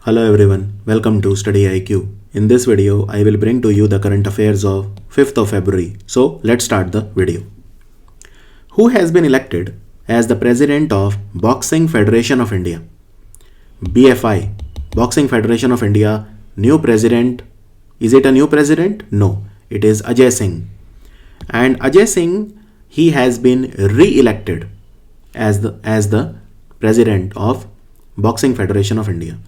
Hello everyone, welcome to Study IQ. In this video, I will bring to you the current affairs of 5th of February. So let's start the video. Who has been elected as the President of Boxing Federation of India? BFI, Boxing Federation of India, new President. Is it a new President? No, it is Ajay Singh. And Ajay Singh, he has been re-elected as the President of Boxing Federation of India.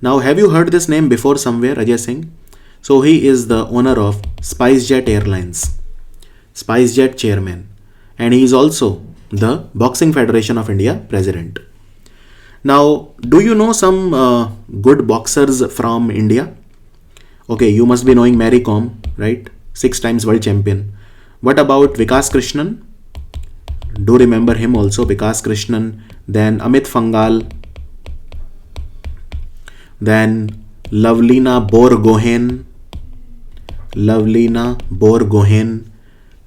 Now, have you heard this name before somewhere, Ajay Singh? So he is the owner of SpiceJet Airlines, SpiceJet chairman, and he is also the Boxing Federation of India president. Now, do you know some good boxers from India? Okay, you must be knowing Mary Kom, right? 6 times world champion. What about Vikas Krishnan? Do remember him also, Vikas Krishnan. Then Amit Fangal. Then Lavlina Borgohain,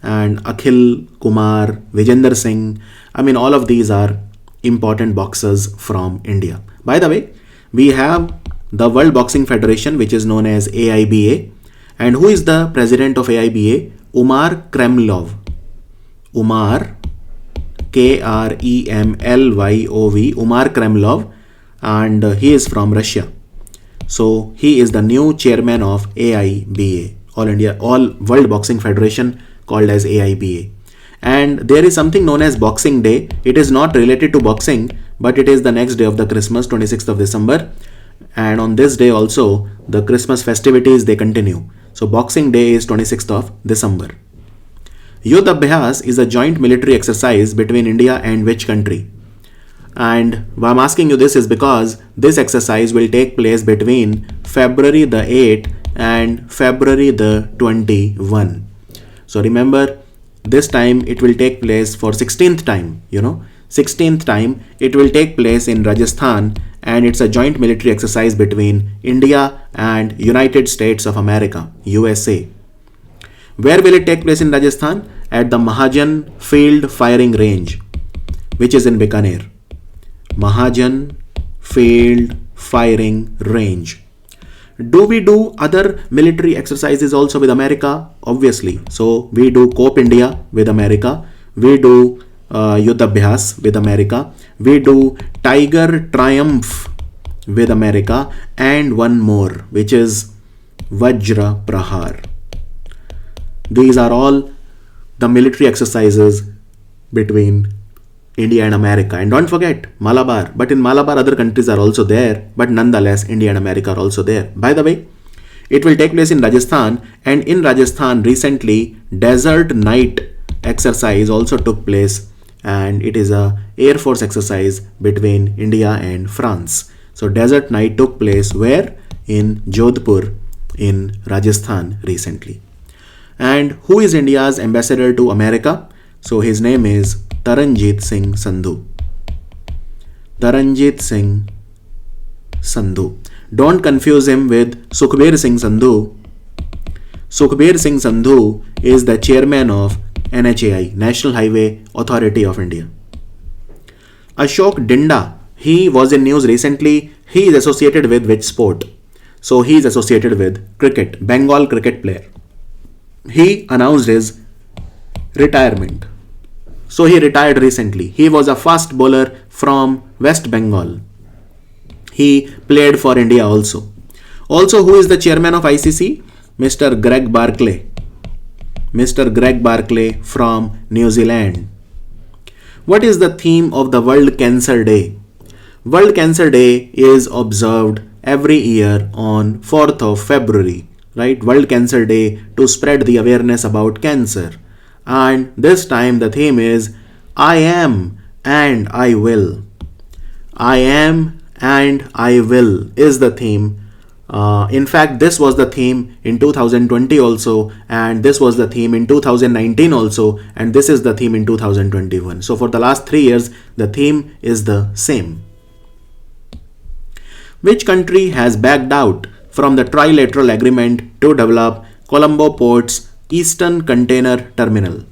and Akhil Kumar, Vijender Singh. I mean, all of these are important boxers from India. By the way, we have the World Boxing Federation, which is known as AIBA. And who is the president of AIBA? Umar Kremlov. Umar, Kremlyov, Umar Kremlov, and he is from Russia. So he is the new chairman of AIBA, All World Boxing Federation, called as AIBA. And there is something known as Boxing Day. It is not related to boxing, but it is the next day of the Christmas, 26th of December. And on this day also, the Christmas festivities, they continue. So Boxing Day is 26th of December. Yudh Abhyas is a joint military exercise between India and which country? And why I'm asking you this is because this exercise will take place between February the 8th and February the 21. So remember, this time it will take place for 16th time, 16th time it will take place in Rajasthan, and it's a joint military exercise between India and United States of America, USA. Where will it take place in Rajasthan? At the Mahajan Field Firing Range, which is in Bikaner. Mahajan Field Firing Range. Do we do other military exercises also with America? Obviously. So we do COP India with America. We do Yudh Abhyas with America. We do Tiger Triumph with America. And one more, which is Vajra Prahar. These are all the military exercises between India and America. And don't forget Malabar. But in Malabar, other countries are also there. But nonetheless, India and America are also there. By the way, it will take place in Rajasthan. And in Rajasthan, recently, Desert Night exercise also took place. And it is a Air Force exercise between India and France. So Desert Night took place where? In Jodhpur in Rajasthan recently. And who is India's ambassador to America? So his name is Taranjit Singh Sandhu. Taranjit Singh Sandhu. Don't confuse him with Sukhbir Singh Sandhu. Sukhbir Singh Sandhu is the chairman of NHAI, National Highway Authority of India. Ashok Dinda, he was in news recently. He is associated with which sport? So he is associated with cricket, Bengal cricket player. He announced his retirement. So he retired recently. He was a fast bowler from West Bengal. He played for India also. Also, who is the chairman of ICC? Mr. Greg Barclay. Mr. Greg Barclay from New Zealand. What is the theme of the World Cancer Day? World Cancer Day is observed every year on 4th of February, right? World Cancer Day, to spread the awareness about cancer. And this time the theme is I am and I will. I am and I will is the theme. In fact, this was the theme in 2020 also, and this was the theme in 2019 also, and this is the theme in 2021. So for the last 3 years, the theme is the same. Which country has backed out from the trilateral agreement to develop Colombo Port's Eastern Container Terminal?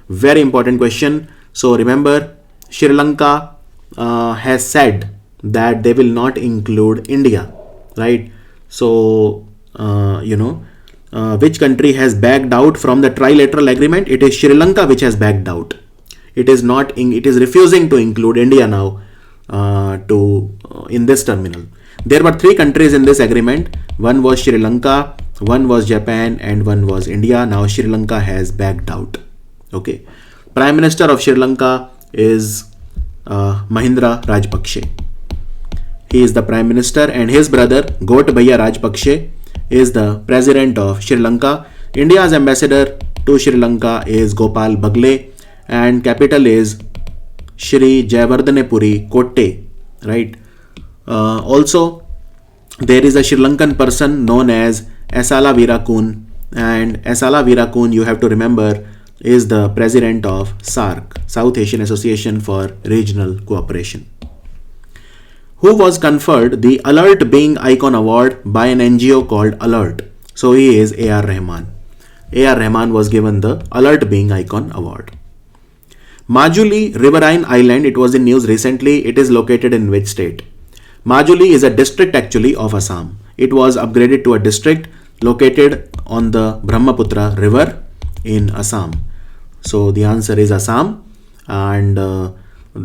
Very important question. So remember, Sri Lanka has said that they will not include India right? So, which country has backed out from the trilateral agreement? It is Sri Lanka which has backed out. It is not. It is refusing to include India now in this terminal. There were three countries in this agreement. One was Sri Lanka, one was Japan, and one was India. Now Sri Lanka has backed out. Okay. Prime Minister of Sri Lanka is Mahindra Rajapakse. He is the Prime Minister, and his brother Gotabaya Rajapakse is the President of Sri Lanka. India's ambassador to Sri Lanka is Gopal Bagle, and capital is Shri Jayawardhanepuri Kotte, right? Also, there is a Sri Lankan person known as Esala Virakun, and Esala Virakun, you have to remember, is the president of SAARC, South Asian Association for Regional Cooperation. Who was conferred the Alert Being Icon Award by an NGO called Alert? So he is A.R. Rahman. A.R. Rahman was given the Alert Being Icon Award. Majuli Riverine Island, it was in news recently. It is located in which state? Majuli is a district actually of Assam. It was upgraded to a district located on the Brahmaputra river in Assam. So the answer is Assam. And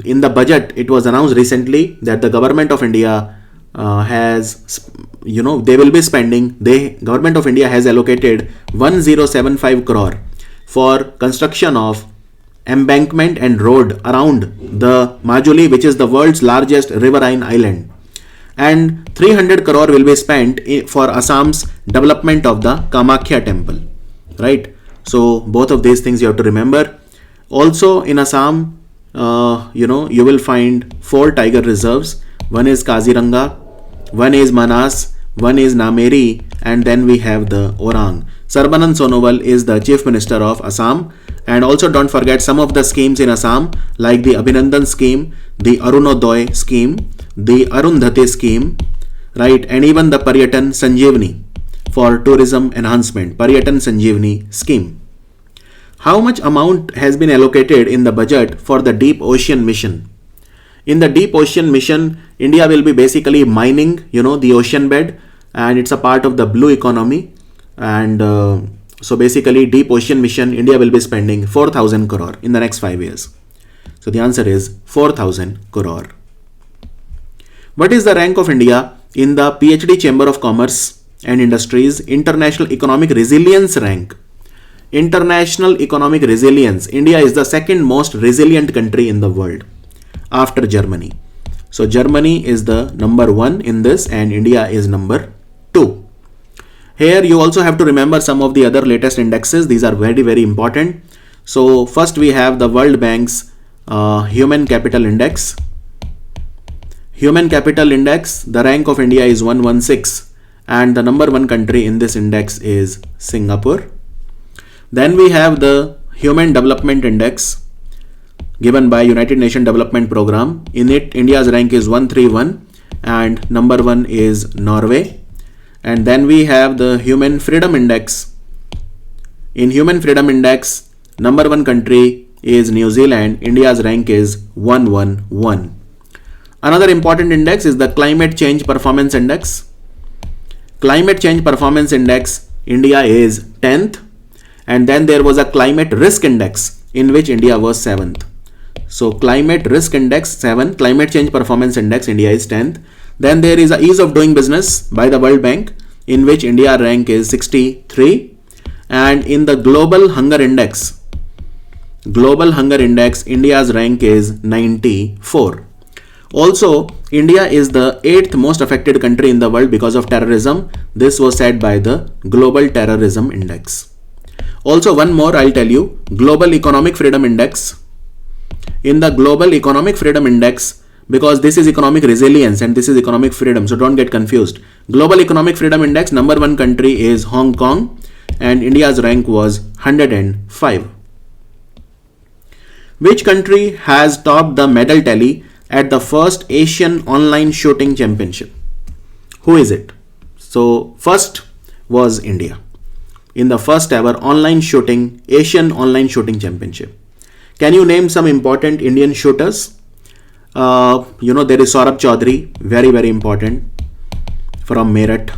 in the budget, it was announced recently that the government of India they will be spending, government of India has allocated 1075 crore for construction of embankment and road around the Majuli, which is the world's largest riverine island. And 300 crore will be spent for Assam's development of the Kamakhya temple, right? So both of these things you have to remember. Also in Assam, you will find 4 tiger reserves. One is Kaziranga, one is Manas, one is Nameri, and then we have the Orang. Sarbanand Sonowal is the Chief Minister of Assam. And also don't forget some of the schemes in Assam, like the Abhinandan scheme, the Arunodoy scheme, the Arundhati scheme, right? And even the Paryatan Sanjeevani for tourism enhancement, Paryatan Sanjeevani scheme. How much amount has been allocated in the budget for the Deep Ocean Mission? In the Deep Ocean Mission, India will be basically mining, the ocean bed, and it's a part of the blue economy. And so basically, Deep Ocean Mission, India will be spending 4,000 crore in the next 5 years. So the answer is 4,000 crore. What is the rank of India in the PhD Chamber of Commerce and Industries International Economic Resilience rank? International Economic Resilience. India is the second most resilient country in the world after Germany. So Germany is the number 1 in this, and India is number 2. Here you also have to remember some of the other latest indexes. These are very, very important. So first we have the World Bank's Human Capital Index. Human Capital Index, the rank of India is 116, and the number 1 country in this index is Singapore. Then we have the Human Development Index given by United Nations Development Program. In it, India's rank is 131 and number 1 is Norway. And then we have the Human Freedom Index. In Human Freedom Index, number 1 country is New Zealand. India's rank is 111. Another important index is the Climate Change Performance Index. Climate Change Performance Index, India is 10th. And then there was a Climate Risk Index in which India was 7th. So Climate Risk Index 7, Climate Change Performance Index, India is 10th. Then there is a Ease of Doing Business by the World Bank in which India rank is 63. And in the Global Hunger Index, India's rank is 94. Also, India is the 8th most affected country in the world because of terrorism. This was said by the Global Terrorism Index. Also, one more I'll tell you, Global Economic Freedom Index. In the Global Economic Freedom Index, because this is economic resilience and this is economic freedom, so don't get confused. Global Economic Freedom Index, number 1 country is Hong Kong, and India's rank was 105. Which country has topped the medal tally at the first Asian Online Shooting Championship? Who is it? So first was India in the first ever Asian Online Shooting Championship. Can you name some important Indian shooters? There is Saurabh Chaudhary, very, very important. from Meerut.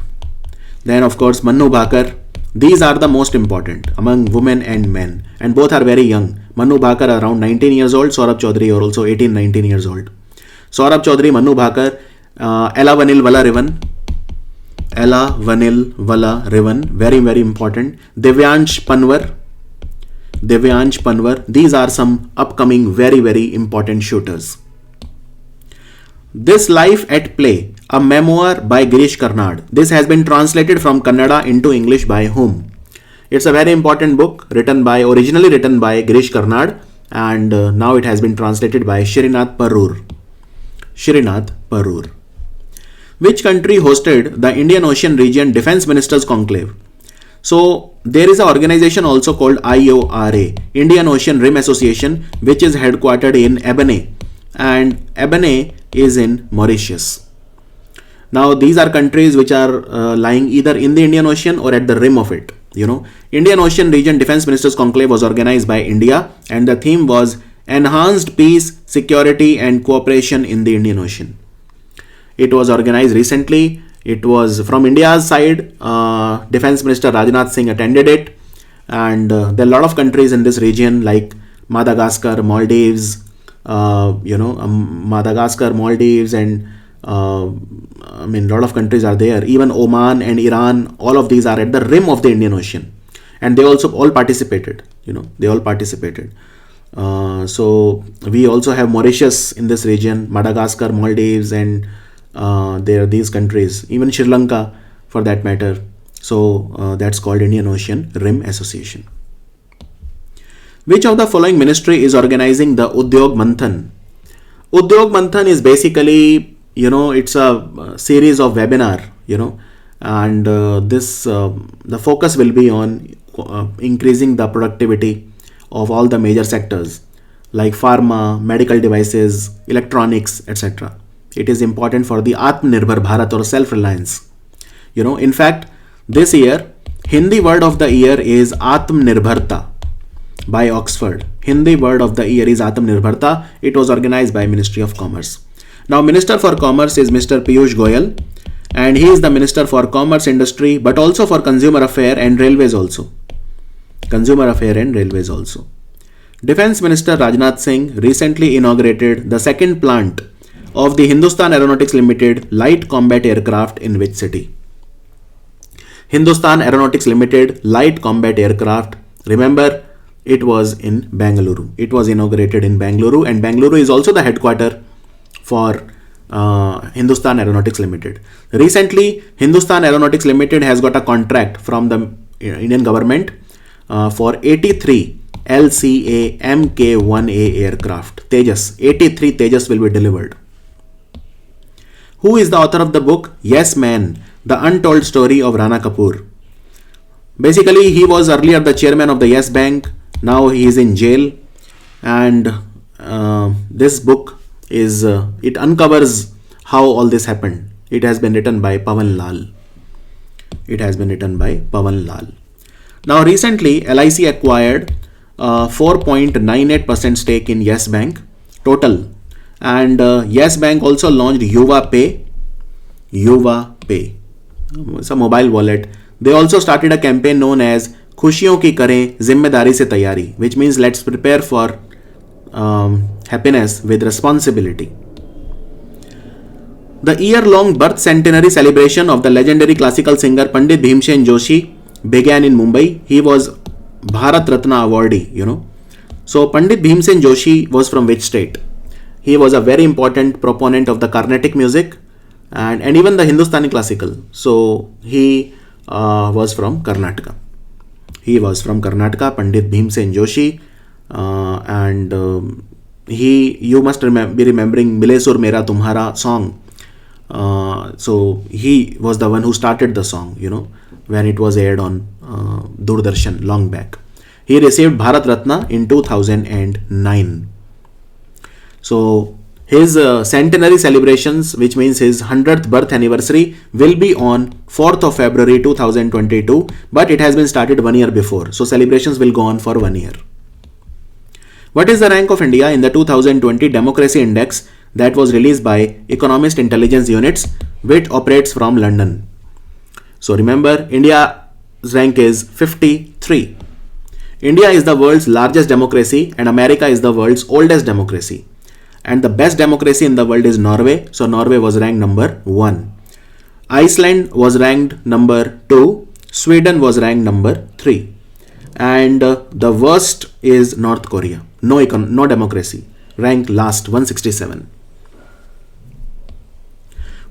Then of course Manu Bhakar. These are the most important among women and men, and both are very young. Manu Bhakar around 19 years old, Saurabh Chaudhary are also 18-19 years old. Saurabh Chaudhary, Manu Bhakar, Ella Vanil Vala Rivan. Ella Vanil Vala Rivan, very very important. Divyansh Panwar. These are some upcoming very very important shooters. This Life at Play, a memoir by Girish Karnad. This has been translated from Kannada into English by whom? It's a very important book originally written by Girish Karnad, and now it has been translated by Srinath Parur. Which country hosted the Indian Ocean Region Defense Ministers Conclave? So there is an organization also called IORA, Indian Ocean Rim Association, which is headquartered in Ebene, and Ebene is in Mauritius. Now these are countries which are lying either in the Indian Ocean or at the rim of it. Indian Ocean Region Defense Ministers Conclave was organized by India, and the theme was Enhanced Peace, Security and Cooperation in the Indian Ocean. It was organized recently. It was from India's side. Defense Minister Rajnath Singh attended it, and there are a lot of countries in this region like Madagascar, Maldives, and a lot of countries are there. Even Oman and Iran, all of these are at the rim of the Indian Ocean, and they also all participated. So we also have Mauritius in this region, Madagascar, Maldives, and there are these countries, even Sri Lanka for that matter. So that's called Indian Ocean Rim Association. Which of the following ministry is organizing the Udyog Manthan? Udyog Manthan is basically, it's a series of webinar, and the focus will be on increasing the productivity of all the major sectors like pharma, medical devices, electronics, etc. It is important for the Atmanirbhar Bharat or self-reliance. In fact, this year, Hindi word of the year is Atmanirbharta by Oxford. Hindi word of the year is Atmanirbharta. It was organized by Ministry of Commerce. Now, Minister for Commerce is Mr. Piyush Goyal, and he is the Minister for Commerce Industry, but also for Consumer Affair and Railways also. Defense Minister Rajnath Singh recently inaugurated the second plant of the Hindustan Aeronautics Limited light combat aircraft in which city? Hindustan Aeronautics Limited light combat aircraft, remember, it was in Bengaluru. It was inaugurated in Bengaluru, and Bengaluru is also the headquarter for Hindustan Aeronautics Limited. Recently, Hindustan Aeronautics Limited has got a contract from the Indian government for 83 LCA Mk1A aircraft. Tejas, 83 Tejas will be delivered. Who is the author of the book Yes Man, The Untold Story of Rana Kapoor? Basically, he was earlier the chairman of the Yes Bank. Now he is in jail, and this book it uncovers how all this happened. It has been written by Pawan Lal. Now recently, LIC acquired 4.98% stake in Yes Bank total. And Yes Bank also launched Yuva Pay. It's a mobile wallet. They also started a campaign known as Khushiyon ki Karein Zimmedari se Tayari, which means let's prepare for happiness with responsibility. The year-long birth centenary celebration of the legendary classical singer Pandit Bhimsen Joshi began in Mumbai. He was Bharat Ratna awardee, So Pandit Bhimsen Joshi was from which state? He was a very important proponent of the Carnatic music and even the Hindustani classical. So he was from Karnataka. Pandit Bhimsen Joshi, and you must be remembering Mile Sur Mera Tumhara song. So he was the one who started the song, when it was aired on Doordarshan long back. He received Bharat Ratna in 2009. So his centenary celebrations, which means his 100th birth anniversary, will be on 4th of February 2022, but it has been started 1 year before. So celebrations will go on for 1 year. What is the rank of India in the 2020 Democracy Index that was released by Economist Intelligence Units, which operates from London. So remember, India's rank is 53. India is the world's largest democracy and America is the world's oldest democracy. And the best democracy in the world is Norway. So Norway was ranked number 1. Iceland was ranked number 2. Sweden was ranked number 3. And the worst is North Korea. No democracy. Ranked last, 167.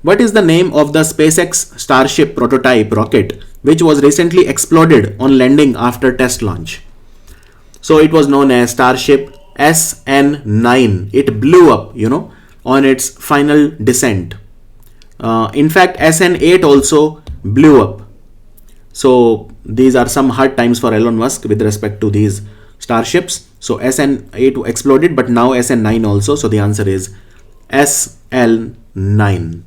What is the name of the SpaceX Starship prototype rocket which was recently exploded on landing after test launch? So it was known as Starship SN9. It blew up, on its final descent. In fact, SN8 also blew up. So these are some hard times for Elon Musk with respect to these starships. So SN8 exploded, but now SN9 also. So the answer is SL9.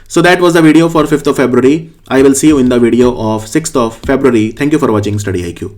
So that was the video for 5th of February. I will see you in the video of 6th of February. Thank you for watching Study IQ.